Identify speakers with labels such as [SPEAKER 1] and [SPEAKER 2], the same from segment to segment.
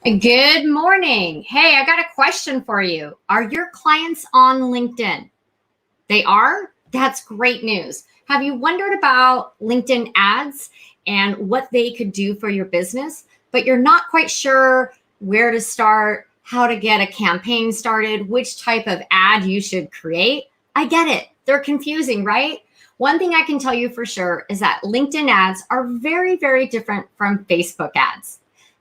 [SPEAKER 1] Good morning. Hey, I got a question for you. Are your clients on LinkedIn? They are? That's great news. Have you wondered about LinkedIn ads and what they could do for your business, but you're not quite sure where to start, how to get a campaign started, which type of ad you should create? I get it. They're confusing, right? One thing I can tell you for sure is that LinkedIn ads are very, very different from Facebook ads.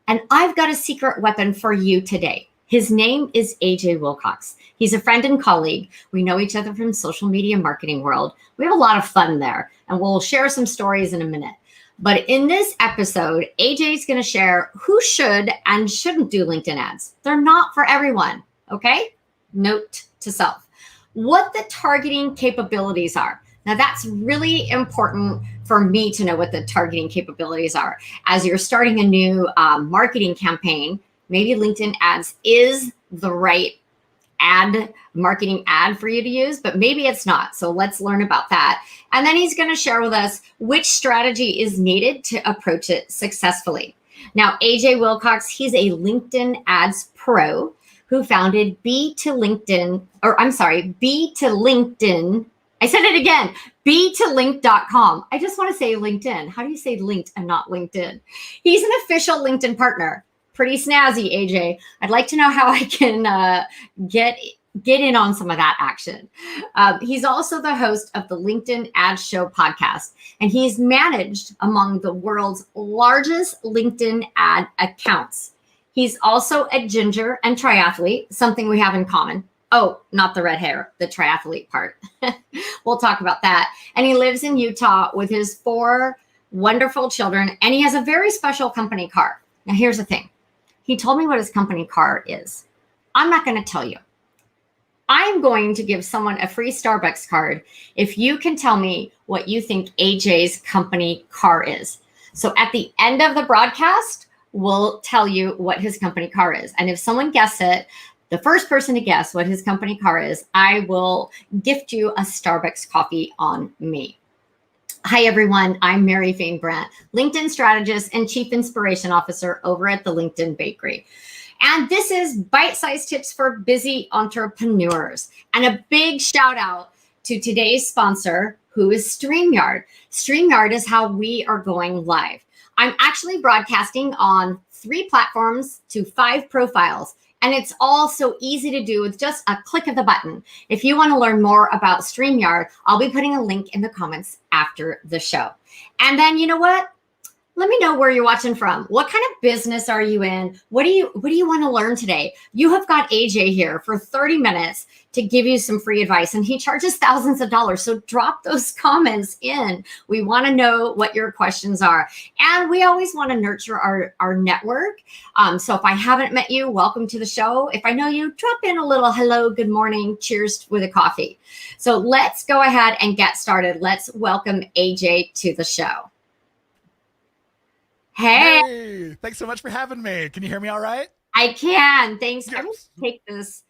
[SPEAKER 1] And I've got a secret weapon for you today. His name is AJ Wilcox. He's a friend and colleague. We know each other from social media marketing world. We have a lot of fun there, and we'll share some stories in a minute. But in this episode, AJ is going to share who should and shouldn't do LinkedIn ads. They're not for everyone, okay? Note to self. What the targeting capabilities are. Now, that's really important for me to know what the targeting capabilities are. As you're starting a new marketing campaign, maybe LinkedIn ads is the right marketing ad for you to use, but maybe it's not. So let's learn about that. And then he's going to share with us which strategy is needed to approach it successfully. Now, AJ Wilcox, he's a LinkedIn ads pro who founded B2LinkedIn. I said it again, B2Link.com. I just want to say LinkedIn. How do you say linked and not LinkedIn? He's an official LinkedIn partner. Pretty snazzy, AJ. I'd like to know how I can get in on some of that action. He's also the host of the LinkedIn Ad Show podcast, and he's managed among the world's largest LinkedIn ad accounts. He's also a ginger and triathlete, something we have in common. Oh, not the red hair, the triathlete part. We'll talk about that. And he lives in Utah with his 4 wonderful children, and he has a very special company car. Now, here's the thing. He told me what his company car is. I'm not going to tell you. I'm going to give someone a free Starbucks card if you can tell me what you think AJ's company car is. So at the end of the broadcast, we'll tell you what his company car is. And if someone guesses it, the first person to guess what his company car is, I will gift you a Starbucks coffee on me. Hi, everyone. I'm Mary Fain Brandt, LinkedIn strategist and chief inspiration officer over at the LinkedIn Bakery. And this is bite-sized tips for busy entrepreneurs. And a big shout out to today's sponsor, who is StreamYard. StreamYard is how we are going live. I'm actually broadcasting on 3 platforms to 5 profiles. And it's all so easy to do with just a click of the button. If you want to learn more about StreamYard, I'll be putting a link in the comments after the show. And then you know what? Let me know where you're watching from. What kind of business are you in? What do you want to learn today? You have got AJ here for 30 minutes to give you some free advice, and he charges thousands of dollars. So drop those comments in. We want to know what your questions are. And we always want to nurture our network. So if I haven't met you, welcome to the show. If I know you, drop in a little hello, good morning, cheers with a coffee. So let's go ahead and get started. Let's welcome AJ to the show.
[SPEAKER 2] Hey, thanks so much for having me. Can you hear me all right?
[SPEAKER 1] I can. Thanks.
[SPEAKER 2] Yes.
[SPEAKER 1] I'm going to take this.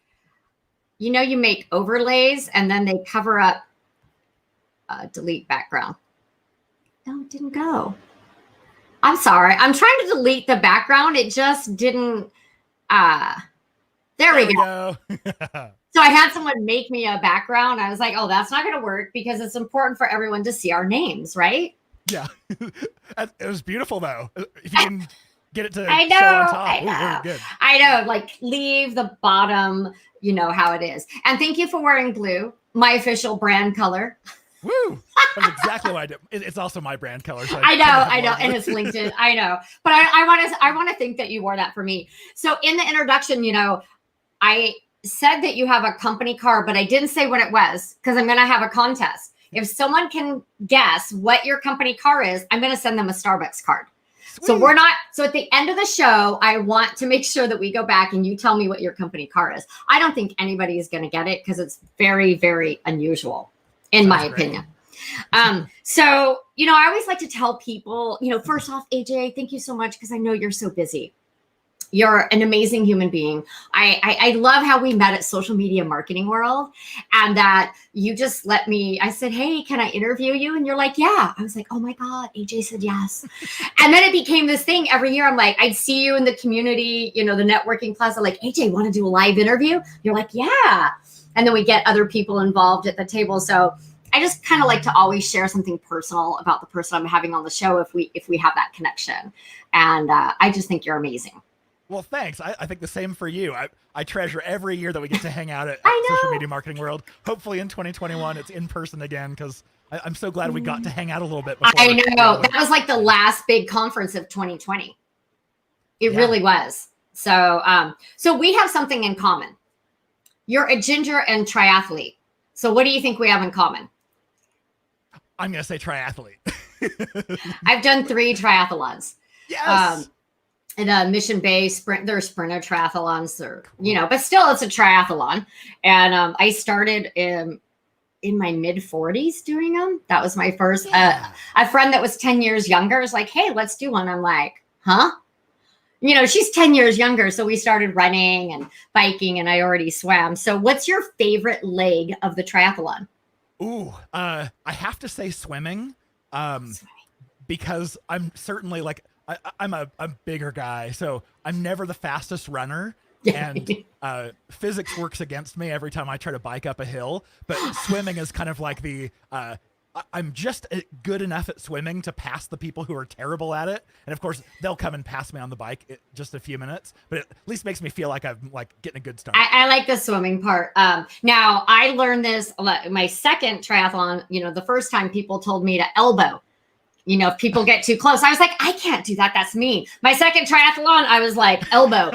[SPEAKER 1] You know, you make overlays and then they cover up delete background. No, it didn't go. I'm sorry. I'm trying to delete the background. It just didn't. There we go. So I had someone make me a background. I was like, oh, that's not going to work because it's important for everyone to see our names, right?
[SPEAKER 2] Yeah. It was beautiful, though. If you can get it to show on top.
[SPEAKER 1] I know.
[SPEAKER 2] Ooh, really good.
[SPEAKER 1] I know. Like, leave the bottom, you know how it is. And thank you for wearing blue, my official brand color.
[SPEAKER 2] Woo! That's exactly what I did. It's also my brand color. So
[SPEAKER 1] I know. And it's LinkedIn. I know. But I want to think that you wore that for me. So in the introduction, you know, I said that you have a company car, but I didn't say what it was because I'm going to have a contest. If someone can guess what your company car is, I'm going to send them a Starbucks card. Sweet. So at the end of the show, I want to make sure that we go back and you tell me what your company car is. I don't think anybody is going to get it because it's very, very unusual, in my opinion. So, you know, I always like to tell people, you know, first off, AJ, thank you so much because I know you're so busy. You're an amazing human being. I love how we met at Social Media Marketing World, and that you just let me, I said, hey, can I interview you? And you're like, yeah. I was like, oh my God, AJ said yes. And then it became this thing every year. I'm like, I'd see you in the community, the networking plaza, like, AJ, want to do a live interview? You're like, yeah. And then we get other people involved at the table. So I just kind of like to always share something personal about the person I'm having on the show if we have that connection. And I just think you're amazing.
[SPEAKER 2] Well, thanks. I think the same for you. I treasure every year that we get to hang out at Social Media Marketing World. Hopefully in 2021, it's in person again, because I'm so glad we got to hang out a little bit before.
[SPEAKER 1] I know. That was like the last big conference of 2020. It really was. So, so we have something in common. You're a ginger and triathlete. So what do you think we have in common?
[SPEAKER 2] I'm going to say triathlete.
[SPEAKER 1] I've done 3 triathlons.
[SPEAKER 2] Yes.
[SPEAKER 1] And Mission Bay sprint, they're sprinter triathlons, or but still it's a triathlon. And I started in my mid 40s doing them. That was my first. A friend that was 10 years younger was like, hey, let's do one. I'm like, huh? She's 10 years younger. So we started running and biking, and I already swam. So what's your favorite leg of the triathlon?
[SPEAKER 2] Ooh, I have to say swimming, because I'm certainly like, I'm a bigger guy, so I'm never the fastest runner, and physics works against me every time I try to bike up a hill. But swimming is kind of like I'm just good enough at swimming to pass the people who are terrible at it. And of course, they'll come and pass me on the bike in just a few minutes, but it at least makes me feel like I'm like getting a good start.
[SPEAKER 1] I like the swimming part. Now I learned this, my second triathlon, the first time people told me to elbow. If people get too close, I was like, I can't do that. That's mean. My second triathlon, I was like, elbow,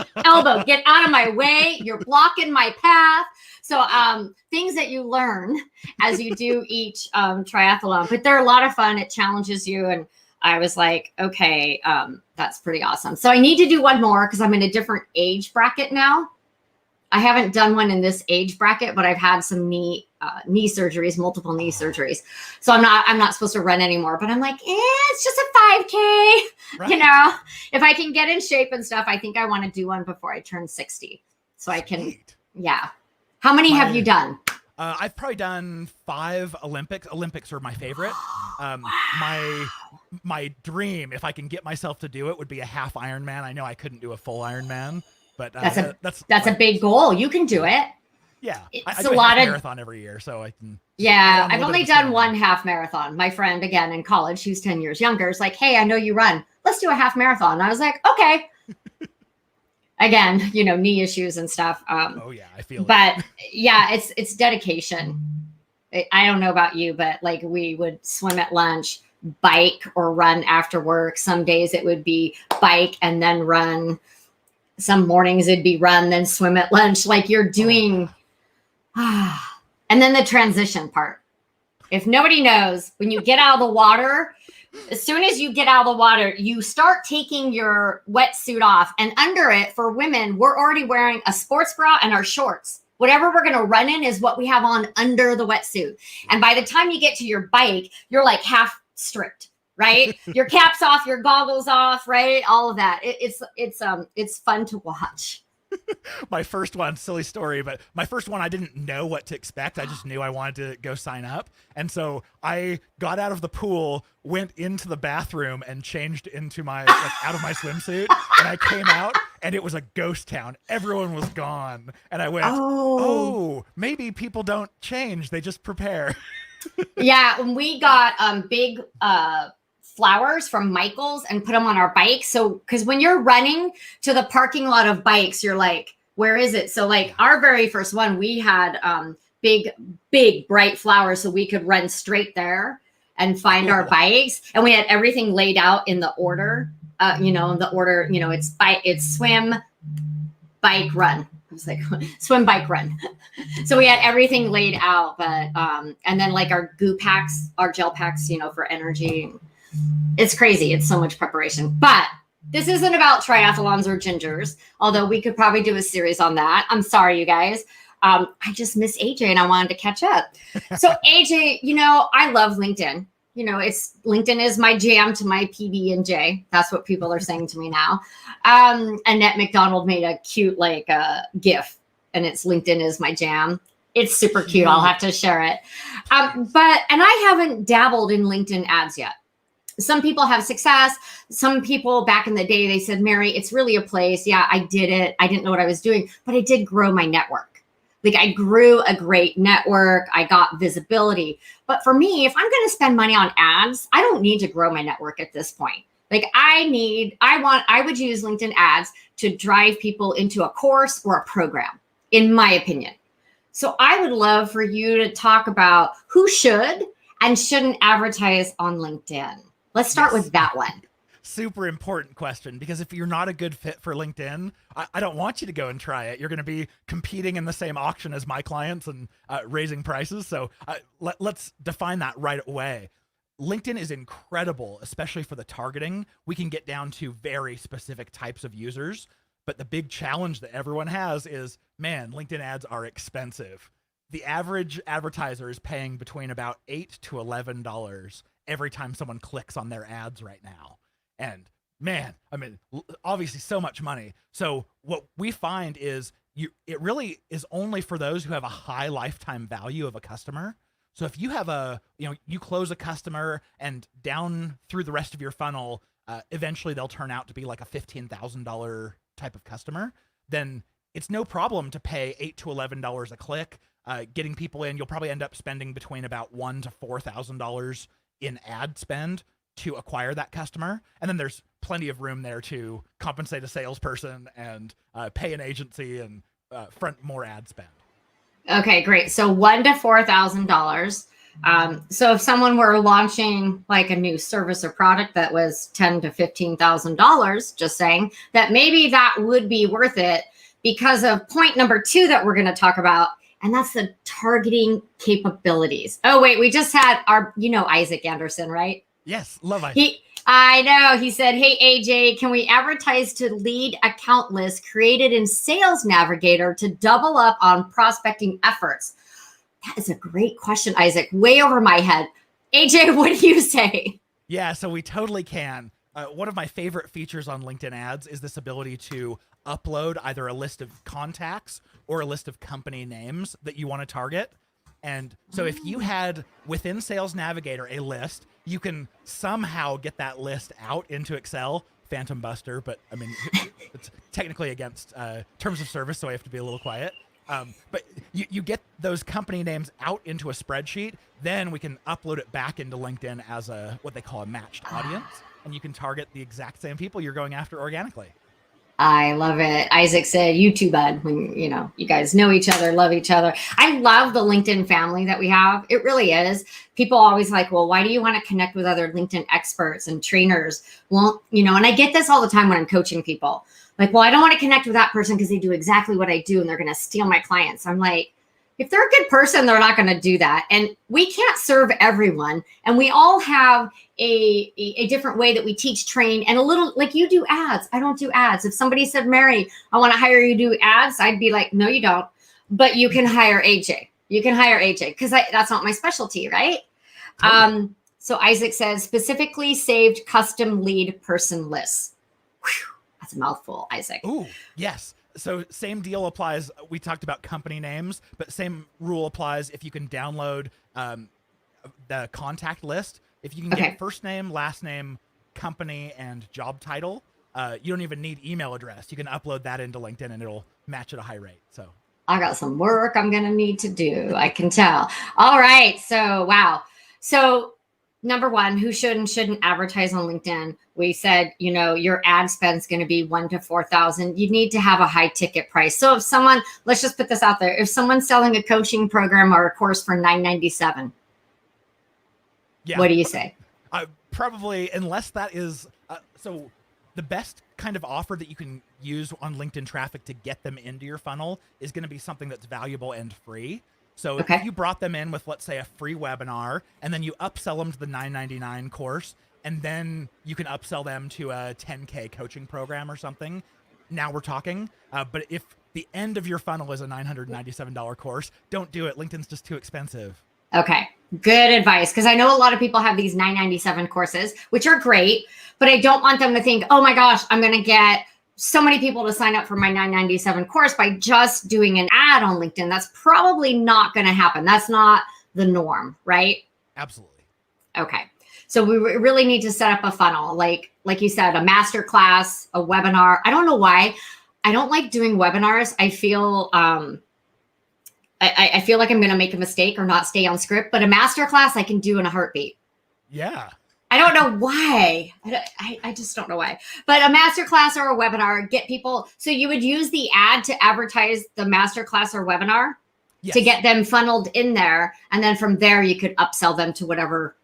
[SPEAKER 1] get out of my way. You're blocking my path. So things that you learn as you do each triathlon, but they're a lot of fun. It challenges you. And I was like, okay, that's pretty awesome. So I need to do one more because I'm in a different age bracket now. I haven't done one in this age bracket, but I've had some knee surgeries, multiple knee surgeries. So I'm not supposed to run anymore, but I'm like, it's just a 5K,
[SPEAKER 2] right.
[SPEAKER 1] If I can get in shape and stuff, I think I want to do one before I turn 60. So I can, How many have you done?
[SPEAKER 2] I've probably done 5 Olympics. Olympics are my favorite. My dream, if I can get myself to do it, would be a half Ironman. I know I couldn't do a full Ironman. But
[SPEAKER 1] that's a big goal. You can do it.
[SPEAKER 2] Yeah,
[SPEAKER 1] it's
[SPEAKER 2] I do a half marathon every year, so I can.
[SPEAKER 1] Yeah, I've only done one half marathon. My friend, again in college, who's 10 years younger, is like, "Hey, I know you run. Let's do a half marathon." And I was like, "Okay." Again, knee issues and stuff.
[SPEAKER 2] Oh yeah, I feel it.
[SPEAKER 1] But yeah, it's dedication. I don't know about you, but like we would swim at lunch, bike or run after work. Some days it would be bike and then run. Some mornings it'd be run, then swim at lunch. Like you're doing, and then the transition part. If nobody knows, when you get out of the water, as soon as you get out of the water, you start taking your wetsuit off, and under it for women, we're already wearing a sports bra and our shorts. Whatever we're going to run in is what we have on under the wetsuit. And by the time you get to your bike, you're like half stripped. Right? Your cap's off, your goggles off, right? All of that. It's fun to watch.
[SPEAKER 2] My first one, silly story, but my first one, I didn't know what to expect. I just knew I wanted to go sign up. And so I got out of the pool, went into the bathroom and changed into out of my swimsuit. And I came out and it was a ghost town. Everyone was gone. And I went, oh, maybe people don't change. They just prepare.
[SPEAKER 1] Yeah. We got big, flowers from Michael's and put them on our bikes. So, because when you're running to the parking lot of bikes, you're like, where is it? So like our very first one, we had big bright flowers so we could run straight there and find our bikes. And we had everything laid out in the order, it's swim, bike, run. I was like, swim, bike, run. So we had everything laid out, but, and then like our goo packs, our gel packs, for energy. It's crazy. It's so much preparation, but this isn't about triathlons or gingers, although we could probably do a series on that. I'm sorry, you guys. I just miss AJ and I wanted to catch up. So AJ, I love LinkedIn. it's LinkedIn is my jam to my PB&J. That's what people are saying to me now. Annette McDonald made a cute GIF, and it's LinkedIn is my jam. It's super cute. I'll have to share it. And I haven't dabbled in LinkedIn ads yet. Some people have success. Some people back in the day, they said, Mary, it's really a place. Yeah, I did it. I didn't know what I was doing, but I did grow my network. Like I grew a great network. I got visibility. But for me, if I'm going to spend money on ads, I don't need to grow my network at this point. Like I would use LinkedIn ads to drive people into a course or a program, in my opinion. So I would love for you to talk about who should and shouldn't advertise on LinkedIn. Let's start with that one.
[SPEAKER 2] Super important question, because if you're not a good fit for LinkedIn, I don't want you to go and try it. You're going to be competing in the same auction as my clients and raising prices. So let's define that right away. LinkedIn is incredible, especially for the targeting. We can get down to very specific types of users, but the big challenge that everyone has is, man, LinkedIn ads are expensive. The average advertiser is paying between about $8 to $11 every time someone clicks on their ads right now. And man, I mean, obviously so much money. So what we find is it really is only for those who have a high lifetime value of a customer. So if you have you close a customer and down through the rest of your funnel, eventually they'll turn out to be like a $15,000 type of customer, then it's no problem to pay $8 to $11 a click. Getting people in, you'll probably end up spending between about $1,000 to $4,000 in ad spend to acquire that customer. And then there's plenty of room there to compensate a salesperson and pay an agency and front more ad spend. Okay, great. So $1,000 to $4,000. So if someone were launching like a new service or product that was $10,000 to $15,000, just saying that maybe that would be worth it because of point number 2 that we're going to talk about. And that's the targeting capabilities. Oh, wait, we just had Isaac Anderson, right? Yes, love Isaac.
[SPEAKER 1] I know. He said, hey, AJ, can we advertise to lead account list created in Sales Navigator to double up on prospecting efforts? That is a great question, Isaac. Way over my head. AJ, what do you say?
[SPEAKER 2] Yeah, so we totally can. One of my favorite features on LinkedIn ads is this ability to upload either a list of contacts or a list of company names that you want to target. And so if you had within Sales Navigator a list, you can somehow get that list out into Excel, Phantom Buster, but I mean, it's technically against terms of service, so I have to be a little quiet. But you get those company names out into a spreadsheet, then we can upload it back into LinkedIn as what they call a matched audience, and you can target the exact same people you're going after organically.
[SPEAKER 1] I love it. Isaac said, you too, bud. When, you guys know each other, love each other. I love the LinkedIn family that we have. It really is. People always like, well, why do you want to connect with other LinkedIn experts and trainers? Well, and I get this all the time when I'm coaching people. Like, well, I don't want to connect with that person because they do exactly what I do and they're going to steal my clients. I'm like, if they're a good person, they're not going to do that. And we can't serve everyone. And we all have a different way that we teach, train, and a little like you do ads. I don't do ads. If somebody said, Mary, I want to hire you to do ads, I'd be like, no, you don't. But you can hire AJ. You can hire AJ because that's not my specialty, right? Totally. So Isaac says, specifically saved custom lead person lists. Whew, that's a mouthful, Isaac.
[SPEAKER 2] Ooh, yes. So same deal applies. We talked about company names, but same rule applies if you can download the contact list. If you can get first name, last name, company, and job title, you don't even need email address. You can upload that into LinkedIn and it'll match at a high rate. So
[SPEAKER 1] I got some work I'm going to need to do. I can tell. All right. So, wow. So number 1, who should and shouldn't advertise on LinkedIn? We said, your ad spend is going to be $1,000 to $4,000. You need to have a high ticket price. So if someone, let's just put this out there. If someone's selling a coaching program or a course for $997, what do you say?
[SPEAKER 2] Probably, unless that is, so the best kind of offer that you can use on LinkedIn traffic to get them into your funnel is going to be something that's valuable and free. So if you brought them in with, let's say, a free webinar, and then you upsell them to the $999 course, and then you can upsell them to a $10K coaching program or something, now we're talking. But if the end of your funnel is a $997 course, don't do it. LinkedIn's just too expensive.
[SPEAKER 1] Okay. Good advice. Because I know a lot of people have these 997 courses, which are great, but I don't want them to think, oh my gosh, I'm going to get so many people to sign up for my 997 course by just doing an ad on LinkedIn. That's probably not going to happen. That's not the norm, right?
[SPEAKER 2] Absolutely.
[SPEAKER 1] Okay. So we really need to set up a funnel, like you said, a master class, a webinar. I don't know why I don't like doing webinars. I feel I feel like I'm going to make a mistake or not stay on script, but a master class I can do in a heartbeat.
[SPEAKER 2] Yeah.
[SPEAKER 1] I don't know why. I just don't know why. But a master class or a webinar, get people. So you would use the ad to advertise the master class or webinar to get them funneled in there. And then from there, you could upsell them to whatever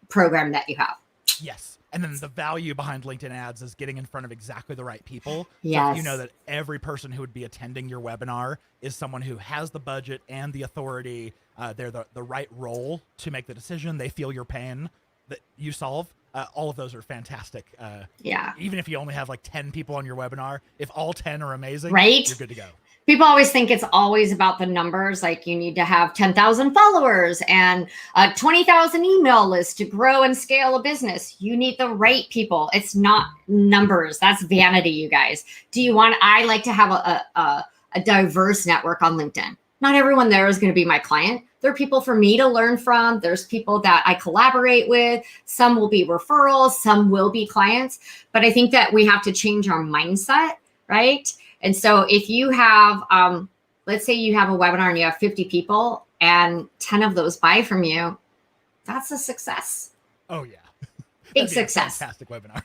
[SPEAKER 1] program that you have.
[SPEAKER 2] Yes. And then the value behind LinkedIn ads is getting in front of exactly the right people.
[SPEAKER 1] Yes.
[SPEAKER 2] So if you know that every person who would be attending your webinar is someone who has the budget and the authority, they're the right role to make the decision. They feel your pain that you solve. All of those are fantastic.
[SPEAKER 1] Yeah.
[SPEAKER 2] Even if you only have like 10 people on your webinar, if all 10 are amazing,
[SPEAKER 1] right?
[SPEAKER 2] You're good to go.
[SPEAKER 1] People always think it's always about the numbers. Like you need to have 10,000 followers and a 20,000 email list to grow and scale a business. You need the right people. It's not numbers. That's vanity, you guys. I like to have a diverse network on LinkedIn. Not everyone there is going to be my client. There are people for me to learn from. There's people that I collaborate with. Some will be referrals. Some will be clients. But I think that we have to change our mindset, right? And so if you have, let's say you have a webinar and you have 50 people and 10 of those buy from you, that's a success.
[SPEAKER 2] Oh, yeah.
[SPEAKER 1] Big success.
[SPEAKER 2] Fantastic webinar.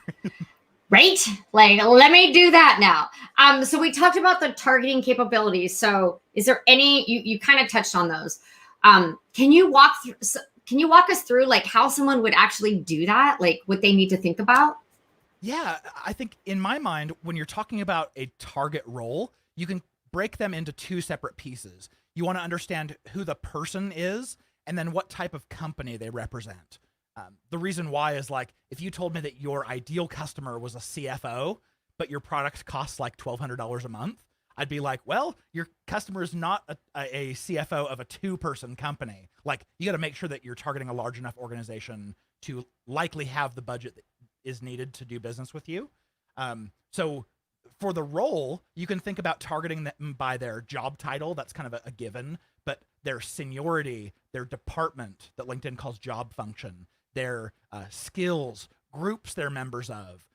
[SPEAKER 1] Right? Like, let me do that now. So we talked about the targeting capabilities. So is there any, you kind of touched on those. Can you walk us through like how someone would actually do that? Like what they need to think about?
[SPEAKER 2] Yeah, I think in my mind, when you're talking about a target role, you can break them into two separate pieces. You want to understand who the person is and then what type of company they represent. The reason why is like, if you told me that your ideal customer was a CFO, but your product costs like $1,200 a month, I'd be like, well, your customer is not a CFO of a 2-person company. Like, you got to make sure that you're targeting a large enough organization to likely have the budget that is needed to do business with you. So for the role, you can think about targeting them by their job title. That's kind of a given, but their seniority, their department that LinkedIn calls job function, their skills, groups they're members of,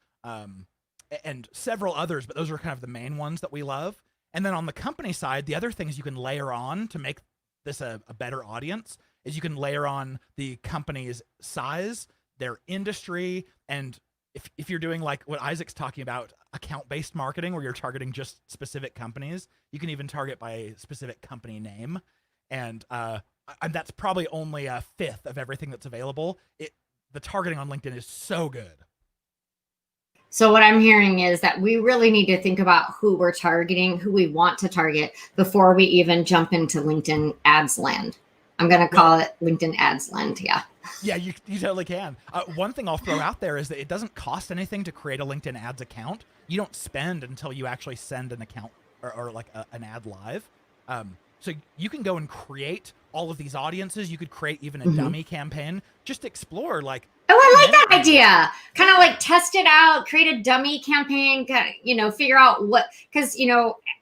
[SPEAKER 2] and several others, but those are kind of the main ones that we love. And then on the company side, the other things you can layer on to make this a better audience is you can layer on the company's size, their industry, and if you're doing like what Isaac's talking about, account-based marketing, where you're targeting just specific companies, you can even target by a specific company name. And that's probably only a fifth of everything that's available. The targeting on LinkedIn is so good.
[SPEAKER 1] So what I'm hearing is that we really need to think about who we're targeting, who we want to target before we even jump into LinkedIn ads land. I'm going to call it LinkedIn ads land. Yeah.
[SPEAKER 2] Yeah, you totally can. One thing I'll throw out there is that it doesn't cost anything to create a LinkedIn ads account. You don't spend until you actually send an account or like an ad live. So you can go and create all of these audiences. You could create even a dummy campaign. Just explore like.
[SPEAKER 1] Oh, I like that idea. Kind of like test it out, create a dummy campaign, figure out what, because,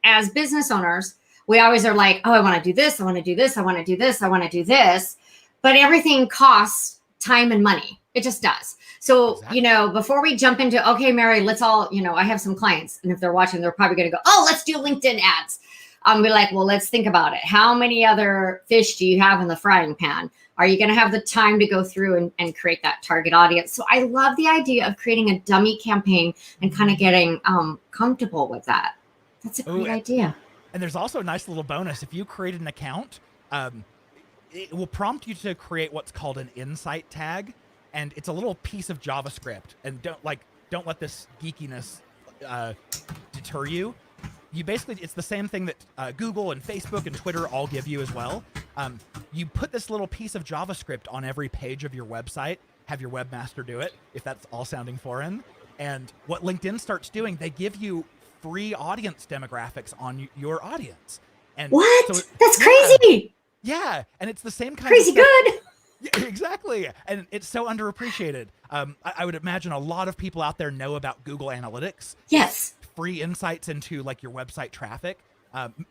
[SPEAKER 1] as business owners, we always are like, oh, I want to do this. I want to do this. I want to do this. I want to do this. But everything costs time and money. It just does. So, exactly. Before we jump into, okay, Mary, let's all, I have some clients, and if they're watching, they're probably going to go, oh, let's do LinkedIn ads. Be like, well, let's think about it. How many other fish do you have in the frying pan? Are you going to have the time to go through and create that target audience? So I love the idea of creating a dummy campaign and kind of getting comfortable with that. That's a great idea.
[SPEAKER 2] And there's also a nice little bonus. If you create an account, it will prompt you to create what's called an insight tag. And it's a little piece of JavaScript. And don't let this geekiness deter you. It's the same thing that Google and Facebook and Twitter all give you as well. You put this little piece of JavaScript on every page of your website, have your webmaster do it, if that's all sounding foreign. And what LinkedIn starts doing, they give you free audience demographics on your audience. And
[SPEAKER 1] what?
[SPEAKER 2] So
[SPEAKER 1] that's crazy.
[SPEAKER 2] Yeah. And it's the same kind
[SPEAKER 1] crazy
[SPEAKER 2] of stuff.
[SPEAKER 1] Good.
[SPEAKER 2] Yeah, exactly. And it's so underappreciated. I would imagine a lot of people out there know about Google Analytics.
[SPEAKER 1] Yes.
[SPEAKER 2] Free insights into like your website traffic.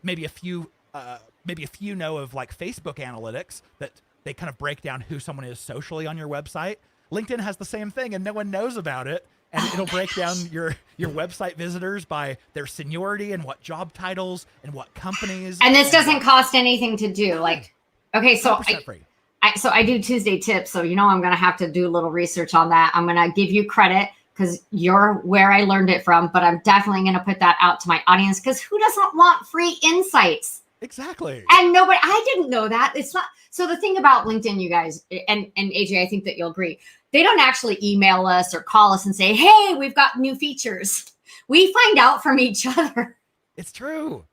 [SPEAKER 2] Maybe a few know of like Facebook Analytics, that they kind of break down who someone is socially on your website. LinkedIn has the same thing and no one knows about it. And it'll break down your website visitors by their seniority and what job titles and what companies.
[SPEAKER 1] And this doesn't cost anything to do. Like, okay, so
[SPEAKER 2] free.
[SPEAKER 1] I do Tuesday tips. So, I'm going to have to do a little research on that. I'm going to give you credit because you're where I learned it from, but I'm definitely going to put that out to my audience, because who doesn't want free insights?
[SPEAKER 2] Exactly.
[SPEAKER 1] And I didn't know that. It's not. So the thing about LinkedIn, you guys, and AJ, I think that you'll agree, they don't actually email us or call us and say, hey, we've got new features. We find out from each other.
[SPEAKER 2] It's true.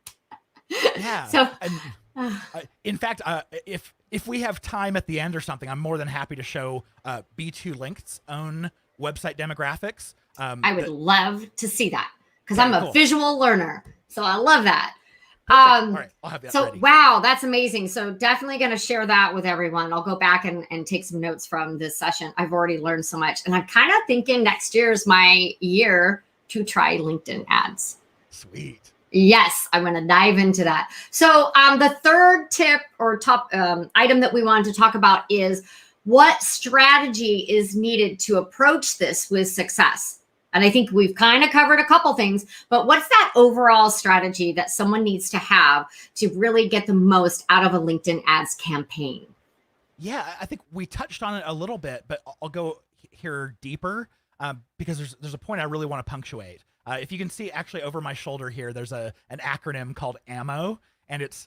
[SPEAKER 2] Yeah.
[SPEAKER 1] So,
[SPEAKER 2] in fact, if we have time at the end or something, I'm more than happy to show B2Linked's own website demographics.
[SPEAKER 1] I would love to see that, because
[SPEAKER 2] Okay,
[SPEAKER 1] I'm a
[SPEAKER 2] cool.
[SPEAKER 1] visual learner. So I love that.
[SPEAKER 2] All right, I'll have that ready.
[SPEAKER 1] Wow, that's amazing. So definitely going to share that with everyone. I'll go back and take some notes from this session. I've already learned so much. And I'm kind of thinking next year is my year to try LinkedIn ads.
[SPEAKER 2] Sweet.
[SPEAKER 1] Yes, I'm going to dive into that. So the third tip or top item that we wanted to talk about is what strategy is needed to approach this with success. And I think we've kind of covered a couple things, but what's that overall strategy that someone needs to have to really get the most out of a LinkedIn ads campaign?
[SPEAKER 2] Yeah, I think we touched on it a little bit, but I'll go here deeper because there's a point I really want to punctuate. If you can see actually over my shoulder here, there's an acronym called AMO, and it's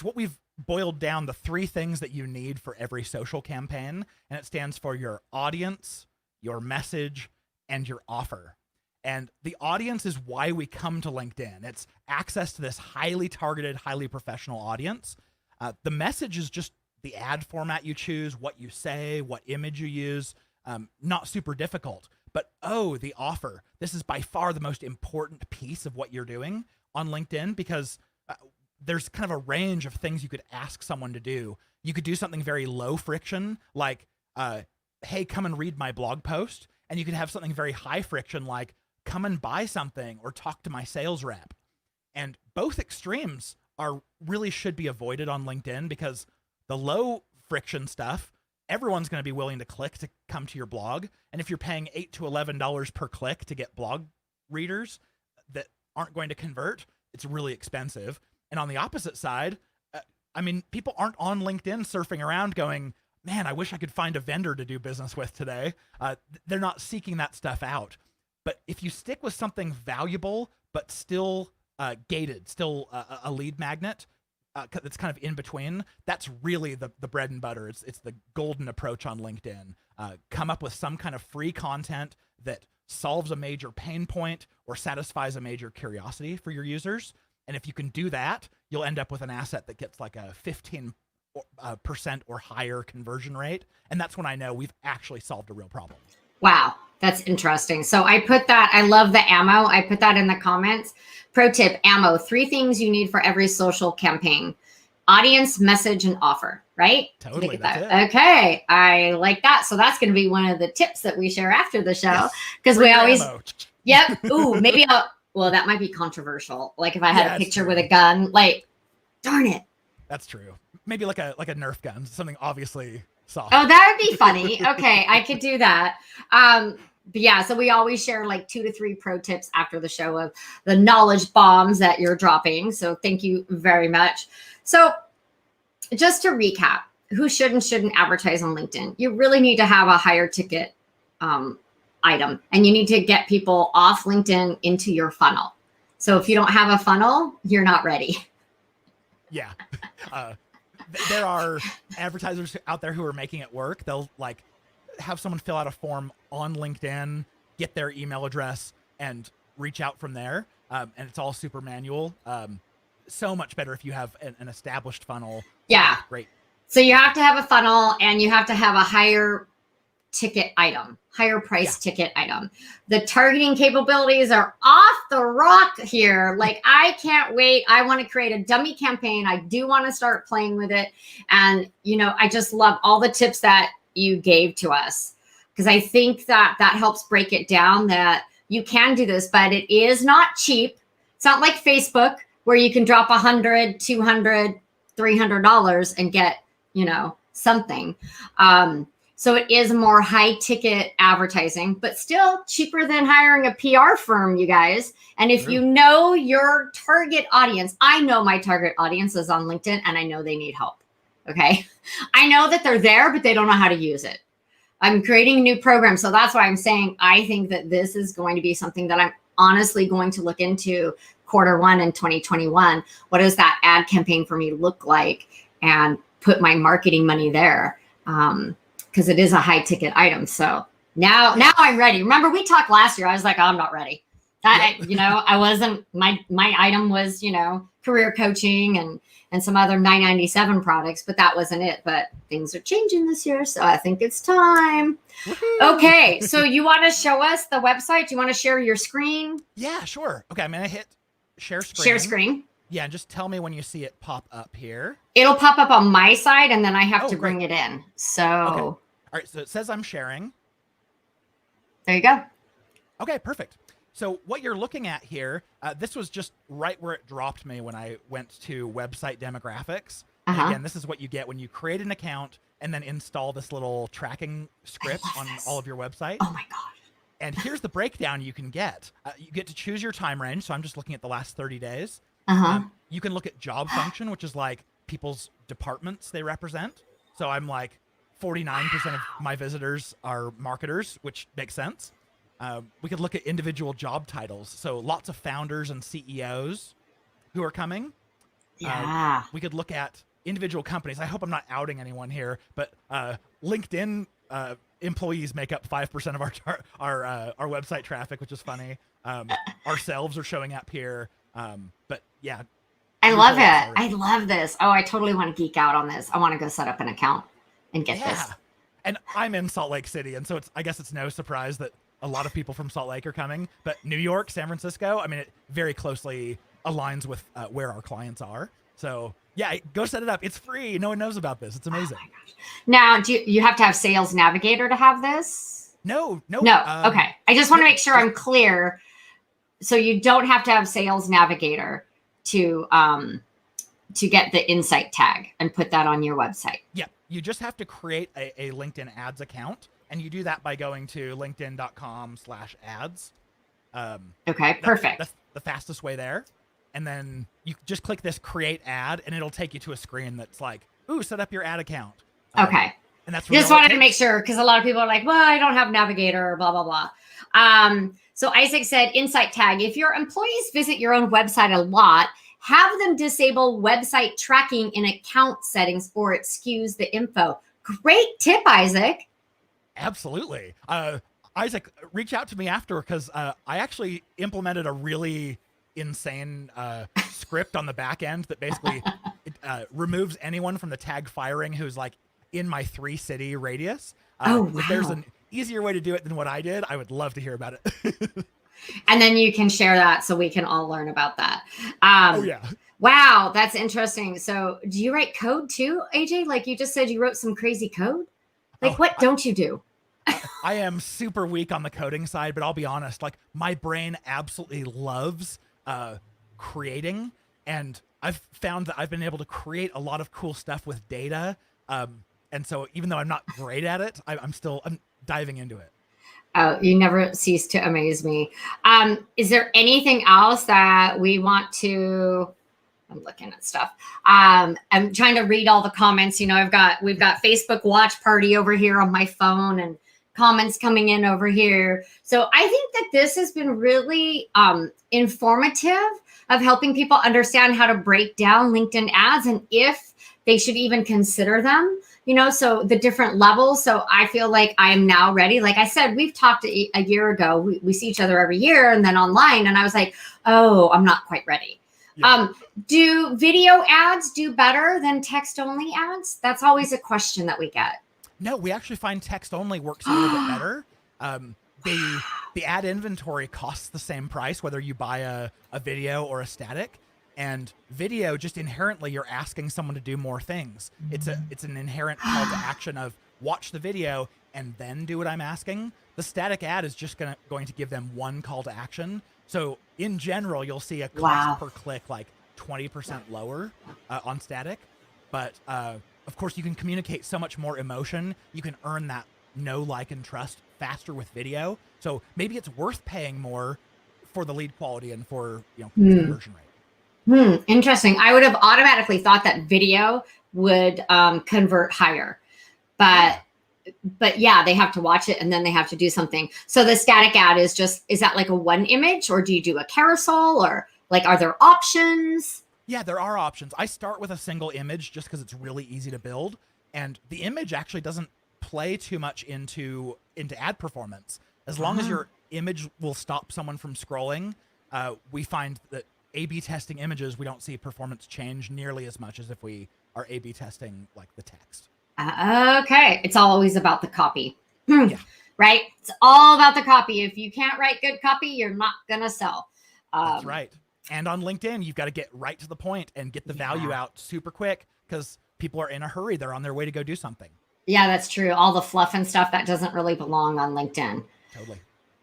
[SPEAKER 2] what we've boiled down the 3 things that you need for every social campaign, and it stands for your audience, your message, and your offer. And the audience is why we come to LinkedIn. It's access to this highly targeted, highly professional audience. The message is just the ad format you choose, what you say, what image you use. Not super difficult. But the offer. This is by far the most important piece of what you're doing on LinkedIn, because there's kind of a range of things you could ask someone to do. You could do something very low friction, like, hey, come and read my blog post. And you could have something very high friction, like come and buy something or talk to my sales rep. And both extremes really should be avoided on LinkedIn, because the low friction stuff, everyone's going to be willing to click to come to your blog. And if you're paying $8 to $11 per click to get blog readers that aren't going to convert, it's really expensive. And on the opposite side, people aren't on LinkedIn surfing around going, man, I wish I could find a vendor to do business with today. They're not seeking that stuff out. But if you stick with something valuable, but still gated, still a lead magnet that's kind of in between, that's really the bread and butter. It's the golden approach on LinkedIn. Come up with some kind of free content that solves a major pain point or satisfies a major curiosity for your users. And if you can do that, you'll end up with an asset that gets like a 15% or higher conversion rate. And that's when I know we've actually solved a real problem.
[SPEAKER 1] Wow, that's interesting. So I love the ammo. I put that in the comments. Pro tip, ammo, 3 things you need for every social campaign: audience, message, and offer, right?
[SPEAKER 2] Totally.
[SPEAKER 1] That's it. Okay, I like that. So that's going to be one of the tips that we share after the show, because we always, yep. Ooh, maybe that might be controversial. Like if I had a picture with a gun, like, darn it.
[SPEAKER 2] That's true. Maybe like a Nerf gun, something obviously soft.
[SPEAKER 1] Oh, that would be funny. Okay, I could do that. But yeah, so we always share like 2 to 3 pro tips after the show of the knowledge bombs that you're dropping. So thank you very much. So just to recap, who should and shouldn't advertise on LinkedIn? You really need to have a higher ticket item, and you need to get people off LinkedIn into your funnel. So if you don't have a funnel, you're not ready.
[SPEAKER 2] Yeah. There are advertisers out there who are making it work. They'll like have someone fill out a form on LinkedIn, get their email address, and reach out from there. And it's all super manual. So much better if you have an established funnel.
[SPEAKER 1] Yeah.
[SPEAKER 2] Great.
[SPEAKER 1] So you have to have a funnel, and you have to have a higher ticket item, higher price ticket item. The targeting capabilities are off the rock here. Like, I can't wait. I want to create a dummy campaign. I do want to start playing with it. And, you know, I just love all the tips that you gave to us, because I think that that helps break it down that you can do this, but it is not cheap. It's not like Facebook where you can drop $100, $200, $300 and get, you know, something. So it is more high ticket advertising, but still cheaper than hiring a PR firm, you guys. And if you know your target audience, I know my target audience is on LinkedIn and I know they need help. Okay. I know that they're there, but they don't know how to use it. I'm creating a new program. So that's why I'm saying I think that this is going to be something that I'm honestly going to look into Q1 in 2021. What does that ad campaign for me look like? And put my marketing money there. Because it is a high ticket item. So now I'm ready. Remember, we talked last year. I was like, oh, I'm not ready. You know, I wasn't, my item was, you know, career coaching and some other $9.97 products, but that wasn't it. But things are changing this year. So I think it's time. Woo-hoo. Okay. So you want to show us the website? Do you want to share your screen?
[SPEAKER 2] Yeah, sure. Okay. I'm going to hit share screen.
[SPEAKER 1] Share screen.
[SPEAKER 2] Yeah. Just tell me when you see it pop up here.
[SPEAKER 1] It'll pop up on my side and then I have to bring it in. So.
[SPEAKER 2] Okay. All right. So it says I'm sharing.
[SPEAKER 1] There you go.
[SPEAKER 2] Okay, perfect. So what you're looking at here, this was just right where it dropped me when I went to website demographics. And again, this is what you get when you create an account and then install this little tracking script on all of your website.
[SPEAKER 1] Oh my gosh.
[SPEAKER 2] And here's the breakdown you can get. You get to choose your time range. So I'm just looking at the last 30 days. You can look at job function, which is like people's departments they represent. So I'm like 49% of my visitors are marketers, which makes sense. We could look at individual job titles. So lots of founders and CEOs who are coming.
[SPEAKER 1] Yeah.
[SPEAKER 2] We could look at individual companies. I hope I'm not outing anyone here, but LinkedIn employees make up 5% of our website traffic, which is funny. Ourselves are showing up here. But yeah.
[SPEAKER 1] I love it. I love this. Oh, I totally want to geek out on this. I want to go set up an account and get this.
[SPEAKER 2] And I'm in Salt Lake City. And so I guess it's no surprise that a lot of people from Salt Lake are coming, but New York, San Francisco, I mean, it very closely aligns with where our clients are. So yeah, go set it up. It's free. No one knows about this. It's amazing. Oh my gosh.
[SPEAKER 1] Now, do you have to have Sales Navigator to have this?
[SPEAKER 2] No.
[SPEAKER 1] Okay. I just want to make sure I'm clear. So you don't have to have Sales Navigator to get the insight tag and put that on your website.
[SPEAKER 2] Yeah. You just have to create a LinkedIn ads account. And you do that by going to linkedin.com/ads.
[SPEAKER 1] Okay, perfect.
[SPEAKER 2] That's the fastest way there. And then you just click this create ad and it'll take you to a screen that's like, ooh, set up your ad account.
[SPEAKER 1] Okay.
[SPEAKER 2] And that's
[SPEAKER 1] just wanted to make sure, because a lot of people are like, well, I don't have Navigator, blah, blah, blah. So Isaac said, insight tag, if your employees visit your own website a lot, have them disable website tracking in account settings or it skews the info. Great tip, Isaac.
[SPEAKER 2] Absolutely. Isaac, reach out to me after, because I actually implemented a really insane script on the back end that basically removes anyone from the tag firing who's like in my 3-city radius.
[SPEAKER 1] Wow.
[SPEAKER 2] If there's an easier way to do it than what I did, I would love to hear about it.
[SPEAKER 1] And then you can share that so we can all learn about that.
[SPEAKER 2] Oh, yeah.
[SPEAKER 1] Wow, that's interesting. So do you write code too, AJ? Like you just said you wrote some crazy code? Like what don't you do?
[SPEAKER 2] I am super weak on the coding side, but I'll be honest, like my brain absolutely loves creating. And I've found that I've been able to create a lot of cool stuff with data. And so even though I'm not great at it, I'm diving into it.
[SPEAKER 1] Oh, you never cease to amaze me. Is there anything else that we want to... I'm looking at stuff. I'm trying to read all the comments. You know, we've got Facebook watch party over here on my phone and comments coming in over here. So I think that this has been really informative of helping people understand how to break down LinkedIn ads and if they should even consider them, you know, so the different levels. So I feel like I am now ready. Like I said, we've talked a year ago. We see each other every year and then online. And I was like, oh, I'm not quite ready. Yeah. Do video ads do better than text only ads? That's always a question that we get.
[SPEAKER 2] No, we actually find text only works a little bit better. The ad inventory costs the same price, whether you buy a video or a static. And video, just inherently, you're asking someone to do more things. It's an inherent call to action of watch the video and then do what I'm asking. The static ad is just going to give them one call to action. So in general, you'll see a cost per click like 20% lower on static. But of course, you can communicate so much more emotion. You can earn that know, like, and trust faster with video. So maybe it's worth paying more for the lead quality and for conversion rate.
[SPEAKER 1] Interesting. I would have automatically thought that video would convert higher, but yeah, they have to watch it and then they have to do something. So the static ad is that like a one image, or do you do a carousel, or like, are there options?
[SPEAKER 2] Yeah, there are options. I start with a single image just because it's really easy to build, and the image actually doesn't play too much into ad performance. As long as your image will stop someone from scrolling, we find that A/B testing images, we don't see performance change nearly as much as if we are A/B testing like the text.
[SPEAKER 1] Okay. It's always about the copy,
[SPEAKER 2] Yeah.
[SPEAKER 1] right? It's all about the copy. If you can't write good copy, you're not going to sell.
[SPEAKER 2] That's right. And on LinkedIn, you've got to get right to the point and get the value out super quick, because people are in a hurry. They're on their way to go do something.
[SPEAKER 1] Yeah, that's true. All the fluff and stuff that doesn't really belong on LinkedIn.
[SPEAKER 2] Totally.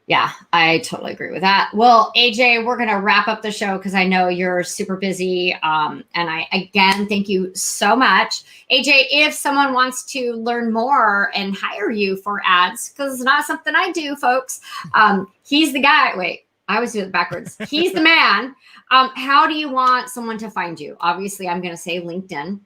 [SPEAKER 1] Yeah, I totally agree with that. Well, AJ, we're going to wrap up the show because I know you're super busy. And I, again, thank you so much. AJ, if someone wants to learn more and hire you for ads, because it's not something I do, folks. He's the guy. Wait, I always do it backwards. He's the man. How do you want someone to find you? Obviously, I'm going to say LinkedIn.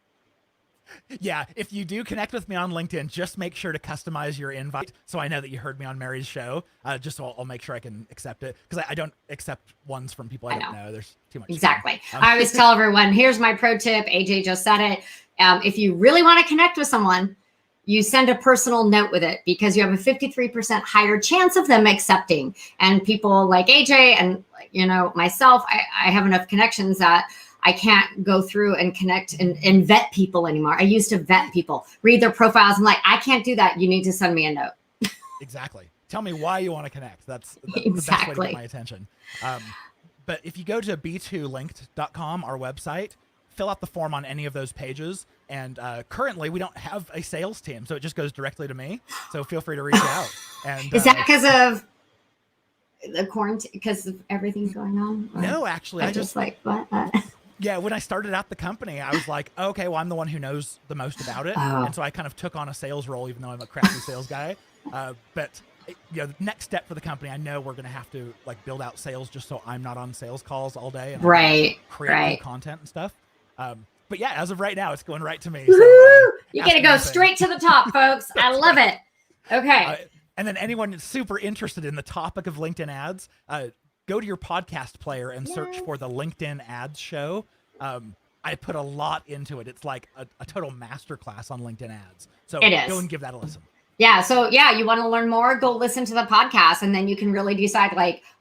[SPEAKER 2] Yeah, if you do connect with me on LinkedIn, just make sure to customize your invite so I know that you heard me on Mary's show. Just so I'll make sure I can accept it, because I don't accept ones from people I don't know. There's too much.
[SPEAKER 1] Exactly. I always tell everyone, here's my pro tip. AJ just said it. If you really want to connect with someone, you send a personal note with it, because you have a 53% higher chance of them accepting. And people like AJ and myself, I have enough connections that I can't go through and connect and vet people anymore. I used to vet people, read their profiles. I'm like, I can't do that. You need to send me a note.
[SPEAKER 2] Exactly. Tell me why you want to connect. That's the best way to get my attention. But if you go to b2linked.com, our website, fill out the form on any of those pages. And currently, we don't have a sales team, so it just goes directly to me. So feel free to reach out. And
[SPEAKER 1] is that because of the quarantine? Because of everything going on? Or
[SPEAKER 2] no, actually, I just
[SPEAKER 1] like what?
[SPEAKER 2] Yeah, when I started out the company, I was like, okay, well, I'm the one who knows the most about it. And so I kind of took on a sales role, even though I'm a crappy sales guy. But the next step for the company, I know we're going to have to build out sales, just so I'm not on sales calls all day and create new content and stuff. But yeah, as of right now, it's going right to me. So,
[SPEAKER 1] you got to go straight to the top, folks. I love it. Okay.
[SPEAKER 2] And then anyone that's super interested in the topic of LinkedIn ads, go to your podcast player and search for the LinkedIn Ads Show. I put a lot into it. It's like a total masterclass on LinkedIn ads. So go and give that a listen.
[SPEAKER 1] Yeah. So you want to learn more, go listen to the podcast, and then you can really decide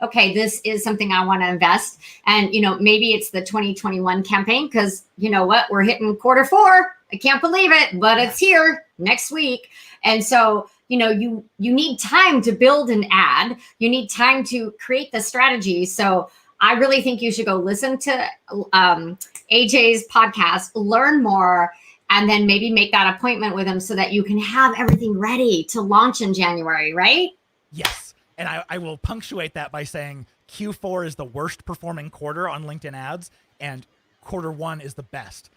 [SPEAKER 1] okay, this is something I want to invest. And, maybe it's the 2021 campaign, because you know what, we're hitting Q4. I can't believe it, but it's here next week. And so, you need time to build an ad. You need time to create the strategy. So I really think you should go listen to AJ's podcast, learn more, and then maybe make that appointment with him so that you can have everything ready to launch in January, right?
[SPEAKER 2] Yes. And I will punctuate that by saying Q4 is the worst performing quarter on LinkedIn ads, and Q1 is the best.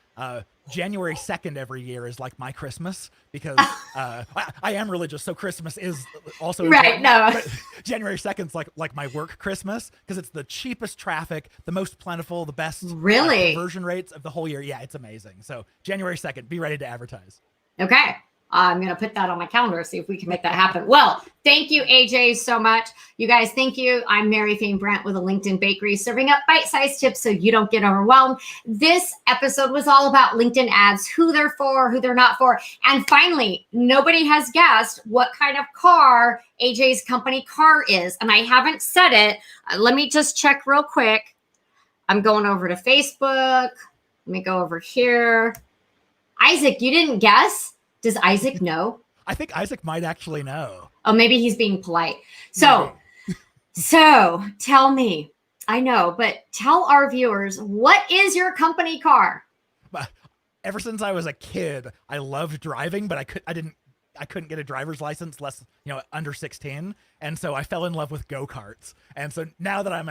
[SPEAKER 2] January 2nd every year is like my Christmas, because I am religious, so Christmas is also
[SPEAKER 1] right. No,
[SPEAKER 2] but January 2nd is like my work Christmas, because it's the cheapest traffic, the most plentiful, the best conversion rates of the whole year. Yeah, it's amazing. So January 2nd, be ready to advertise. Okay.
[SPEAKER 1] I'm going to put that on my calendar, see if we can make that happen. Well, thank you, AJ, so much. You guys, thank you. I'm Mary Fane Brandt with a LinkedIn Bakery, serving up bite-sized tips so you don't get overwhelmed. This episode was all about LinkedIn ads, who they're for, who they're not for. And finally, nobody has guessed what kind of car AJ's company car is. And I haven't said it. Let me just check real quick. I'm going over to Facebook. Let me go over here. Isaac, you didn't guess? Does Isaac know?
[SPEAKER 2] I think Isaac might actually know.
[SPEAKER 1] Oh, maybe he's being polite. So tell me, I know, but tell our viewers, what is your company car?
[SPEAKER 2] Ever since I was a kid, I loved driving, but I couldn't get a driver's license under 16. And so I fell in love with go-karts. And so now that I'm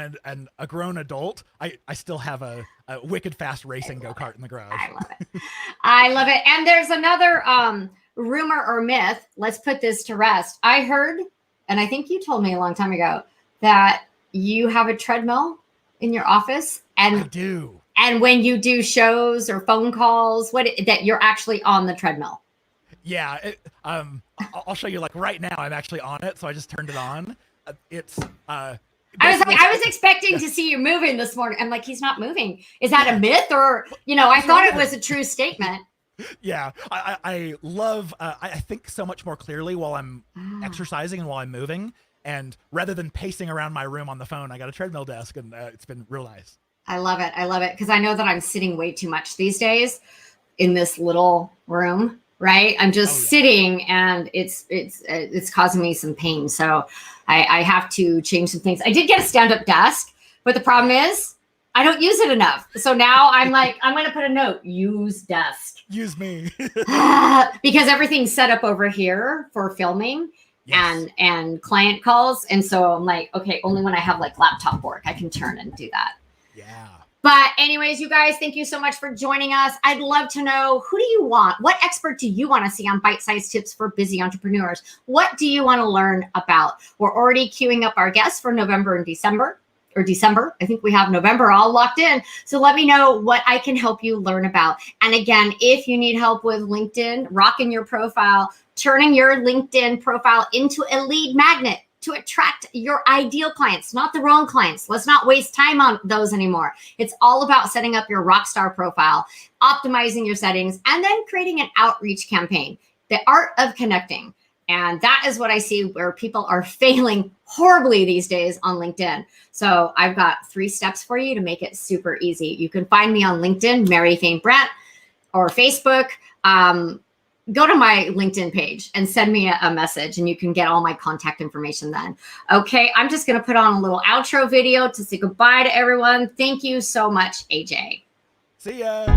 [SPEAKER 2] a grown adult, I still have a wicked fast racing go-kart in the garage.
[SPEAKER 1] I love it. I love it. And there's another rumor or myth. Let's put this to rest. I heard, and I think you told me a long time ago, that you have a treadmill in your office. And
[SPEAKER 2] I do.
[SPEAKER 1] And when you do shows or phone calls, that you're actually on the treadmill.
[SPEAKER 2] Yeah, I'll show you. Like right now, I'm actually on it, so I just turned it on. I
[SPEAKER 1] was expecting to see you moving this morning. I'm like, he's not moving. Is that a myth, or I thought it was a true statement.
[SPEAKER 2] Yeah, I love. I think so much more clearly while I'm exercising and while I'm moving, and rather than pacing around my room on the phone, I got a treadmill desk, and it's been real nice.
[SPEAKER 1] I love it. I love it because I know that I'm sitting way too much these days in this little room. Right. I'm just sitting, and it's causing me some pain. So I have to change some things. I did get a stand-up desk, but the problem is I don't use it enough. So now I'm like, I'm going to put a note, use desk.
[SPEAKER 2] Use me.
[SPEAKER 1] Because everything's set up over here for filming. Yes. And client calls. And so I'm like, okay, only when I have like laptop work, I can turn and do that.
[SPEAKER 2] Yeah.
[SPEAKER 1] But anyways, you guys, thank you so much for joining us. I'd love to know, who do you want? What expert do you want to see on bite-sized tips for busy entrepreneurs? What do you want to learn about? We're already queuing up our guests for November and December. I think we have November all locked in. So let me know what I can help you learn about. And again, if you need help with LinkedIn, rocking your profile, turning your LinkedIn profile into a lead magnet to attract your ideal clients, not the wrong clients. Let's not waste time on those anymore. It's all about setting up your rockstar profile, optimizing your settings, and then creating an outreach campaign. The art of connecting. And that is what I see where people are failing horribly these days on LinkedIn. So I've got 3 steps for you to make it super easy. You can find me on LinkedIn, Mary Fain Brent, or Facebook. Go to my LinkedIn page and send me a message, and you can get all my contact information then. Okay, I'm just going to put on a little outro video to say goodbye to everyone. Thank you so much, AJ.
[SPEAKER 2] See ya.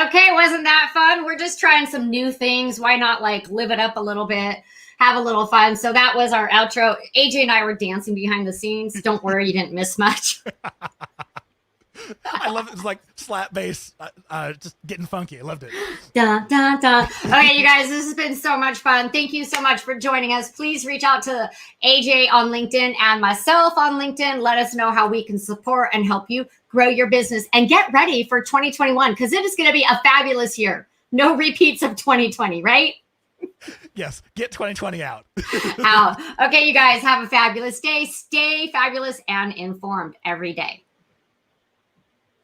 [SPEAKER 1] Okay, wasn't that fun? We're just trying some new things. Why not like live it up a little bit, have a little fun? So that was our outro. AJ and I were dancing behind the scenes. Don't worry, you didn't miss much.
[SPEAKER 2] I love it. It's like slap bass, just getting funky. I loved it.
[SPEAKER 1] Dun, dun, dun. Okay, you guys, this has been so much fun. Thank you so much for joining us. Please reach out to AJ on LinkedIn and myself on LinkedIn. Let us know how we can support and help you grow your business, and get ready for 2021 because it is going to be a fabulous year. No repeats of 2020, right?
[SPEAKER 2] Yes, get 2020 out.
[SPEAKER 1] Okay, you guys, have a fabulous day. Stay fabulous and informed every day.